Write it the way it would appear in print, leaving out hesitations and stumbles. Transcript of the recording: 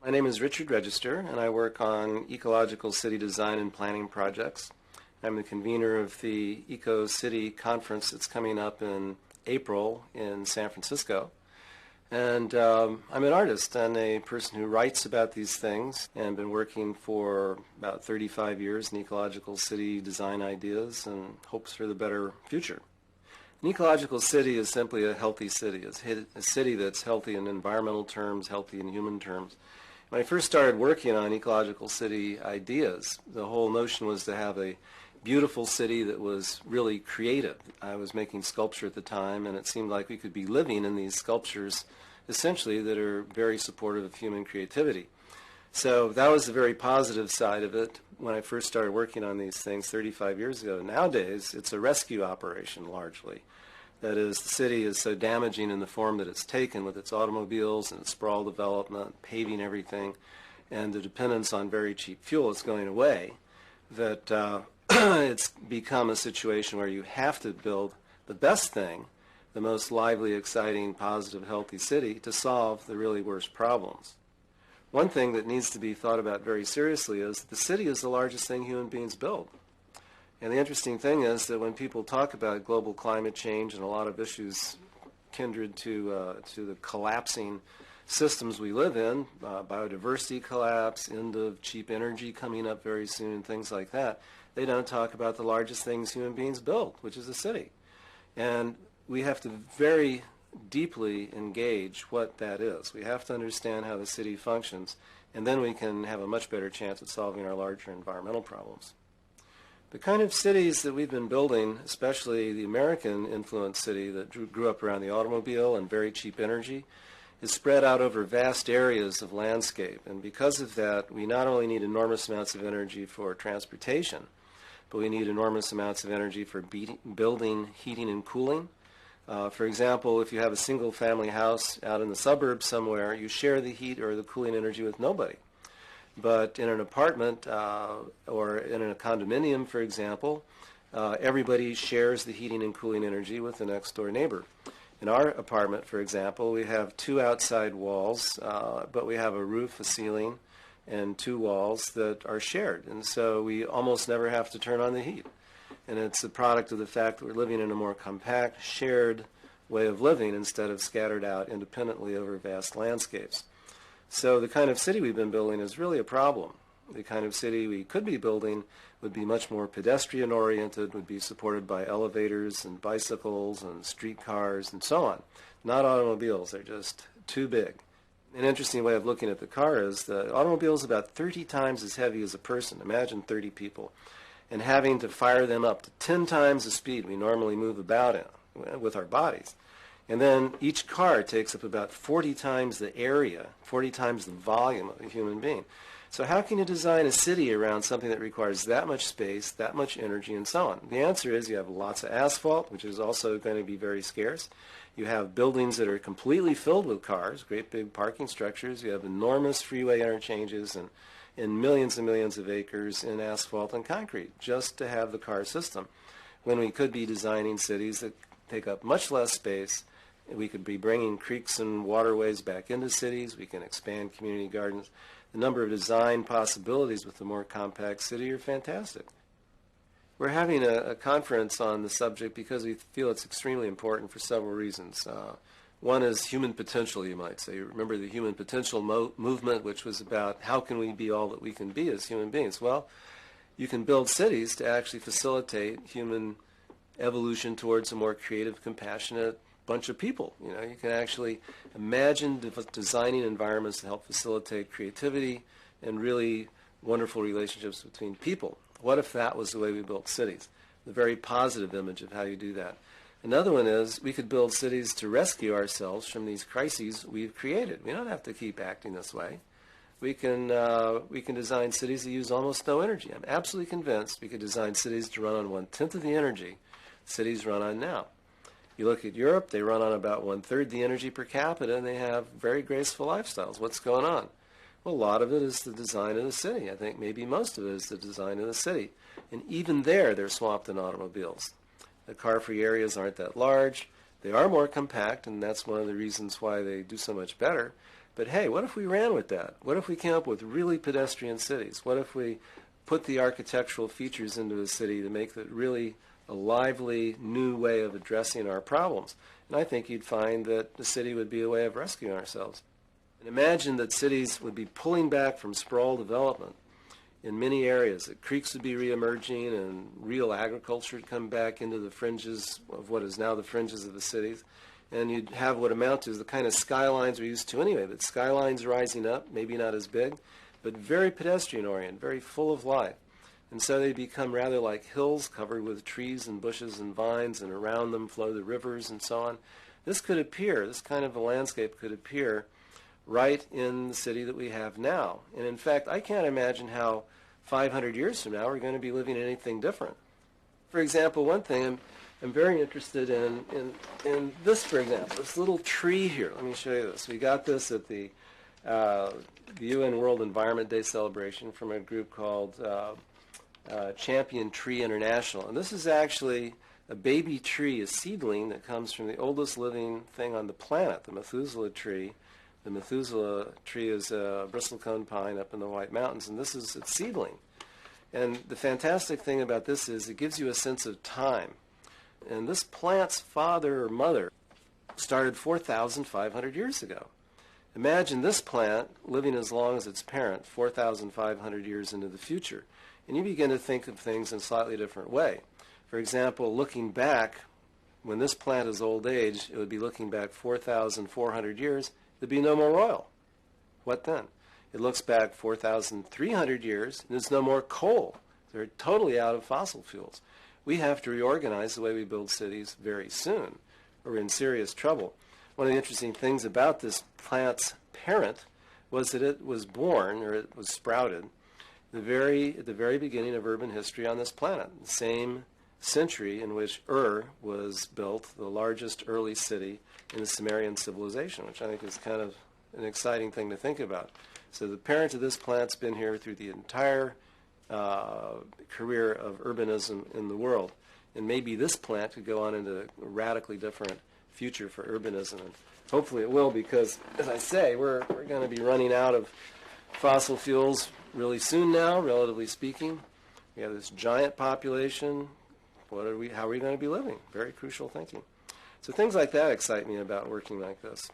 My name is Richard Register, and I work on ecological city design and planning projects. I'm the convener of the Eco City Conference that's coming up in April in San Francisco. And I'm an artist and a person who writes about these things, and been working for about 35 years in ecological city design ideas and hopes for the better future. An ecological city is simply a healthy city. It's a city that's healthy in environmental terms, healthy in human terms. When I first started working on ecological city ideas, the whole notion was to have a beautiful city that was really creative. I was making sculpture at the time, and it seemed like we could be living in these sculptures essentially that are very supportive of human creativity. So that was the very positive side of it when I first started working on these things 35 years ago. Nowadays, it's a rescue operation largely. That is, the city is so damaging in the form that it's taken with its automobiles and its sprawl development, paving everything, and the dependence on very cheap fuel is going away, that it's become a situation where you have to build the best thing, the most lively, exciting, positive, healthy city to solve the really worst problems. One thing that needs to be thought about very seriously is that the city is the largest thing human beings build. And the interesting thing is that when people talk about global climate change and a lot of issues kindred to the collapsing systems we live in, biodiversity collapse, end of cheap energy coming up very soon, things like that, they don't talk about the largest things human beings build, which is a city. And we have to very deeply engage what that is. We have to understand how the city functions, and then we can have a much better chance at solving our larger environmental problems. The kind of cities that we've been building, especially the American influenced city that grew up around the automobile and very cheap energy, is spread out over vast areas of landscape. And because of that, we not only need enormous amounts of energy for transportation, but we need enormous amounts of energy for building, heating, and cooling. For example, if you have a single family house out in the suburbs somewhere, you share the heat or the cooling energy with nobody. But in an apartment or in a condominium, for example, everybody shares the heating and cooling energy with the next door neighbor. In our apartment, for example, we have two outside walls, but we have a roof, a ceiling, and two walls that are shared. And so we almost never have to turn on the heat. And it's a product of the fact that we're living in a more compact, shared way of living instead of scattered out independently over vast landscapes. So the kind of city we've been building is really a problem. The kind of city we could be building would be much more pedestrian-oriented, would be supported by elevators and bicycles and streetcars and so on. Not automobiles, they're just too big. An interesting way of looking at the car is the automobile is about 30 times as heavy as a person. Imagine 30 people. And having to fire them up to 10 times the speed we normally move about in with our bodies. And then each car takes up about 40 times the area, 40 times the volume of a human being. So how can you design a city around something that requires that much space, that much energy, and so on? The answer is you have lots of asphalt, which is also going to be very scarce. You have buildings that are completely filled with cars, great big parking structures. You have enormous freeway interchanges and millions and millions of acres in asphalt and concrete just to have the car system, when we could be designing cities that take up much less space. We could be bringing creeks and waterways back into cities. We can expand community gardens. The number of design possibilities with a more compact city are fantastic. We're having a conference on the subject because we feel it's extremely important for several reasons. One is human potential, you might say. Remember the human potential movement, which was about how can we be all that we can be as human beings? Well, you can build cities to actually facilitate human evolution towards a more creative, compassionate bunch of people. You know, you can actually imagine designing environments to help facilitate creativity and really wonderful relationships between people. What if that was the way we built cities? The very positive image of how you do that. Another one is we could build cities to rescue ourselves from these crises we've created. We don't have to keep acting this way. We can design cities that use almost no energy. I'm absolutely convinced we could design cities to run on 1/10 of the energy cities run on now. You look at Europe, they run on about 1/3 the energy per capita, and they have very graceful lifestyles. What's going on? Well, a lot of it is the design of the city. I think maybe most of it is the design of the city. And even there, they're swamped in automobiles. The car-free areas aren't that large. They are more compact, and that's one of the reasons why they do so much better. But hey, what if we ran with that? What if we came up with really pedestrian cities? What if we put the architectural features into a city to make it really a lively, new way of addressing our problems? And I think you'd find that the city would be a way of rescuing ourselves. And imagine that cities would be pulling back from sprawl development in many areas, that creeks would be reemerging and real agriculture would come back into the fringes of what is now the fringes of the cities. And you'd have what amount to is the kind of skylines we're used to anyway, but skylines rising up, maybe not as big, but very pedestrian-oriented, very full of life. And so they become rather like hills covered with trees and bushes and vines, and around them flow the rivers and so on. This kind of a landscape could appear right in the city that we have now. And in fact, I can't imagine how 500 years from now we're going to be living in anything different. For example, one thing I'm very interested in this, for example, this little tree here. Let me show you this. We got this at the UN World Environment Day celebration from a group called Champion Tree International. And this is actually a baby tree, a seedling that comes from the oldest living thing on the planet, the Methuselah tree. The Methuselah tree is a bristlecone pine up in the White Mountains, and this is its seedling. And the fantastic thing about this is it gives you a sense of time. And this plant's father or mother started 4,500 years ago. Imagine this plant living as long as its parent, 4,500 years into the future. And you begin to think of things in a slightly different way. For example, looking back, when this plant is old age, it would be looking back 4,400 years. There'd be no more oil. What then? It looks back 4,300 years, and there's no more coal. They're totally out of fossil fuels. We have to reorganize the way we build cities very soon. We're in serious trouble. One of the interesting things about this plant's parent was that it was born, or it was sprouted, at the very beginning of urban history on this planet, the same century in which Ur was built, the largest early city in the Sumerian civilization, which I think is kind of an exciting thing to think about. So the parent of this plant's been here through the entire career of urbanism in the world. And maybe this plant could go on into a radically different future for urbanism. And hopefully it will, because, as I say, we're going to be running out of fossil fuels really soon now, relatively speaking. We have this giant population. How are we going to be living? Very crucial thinking. So things like that excite me about working like this.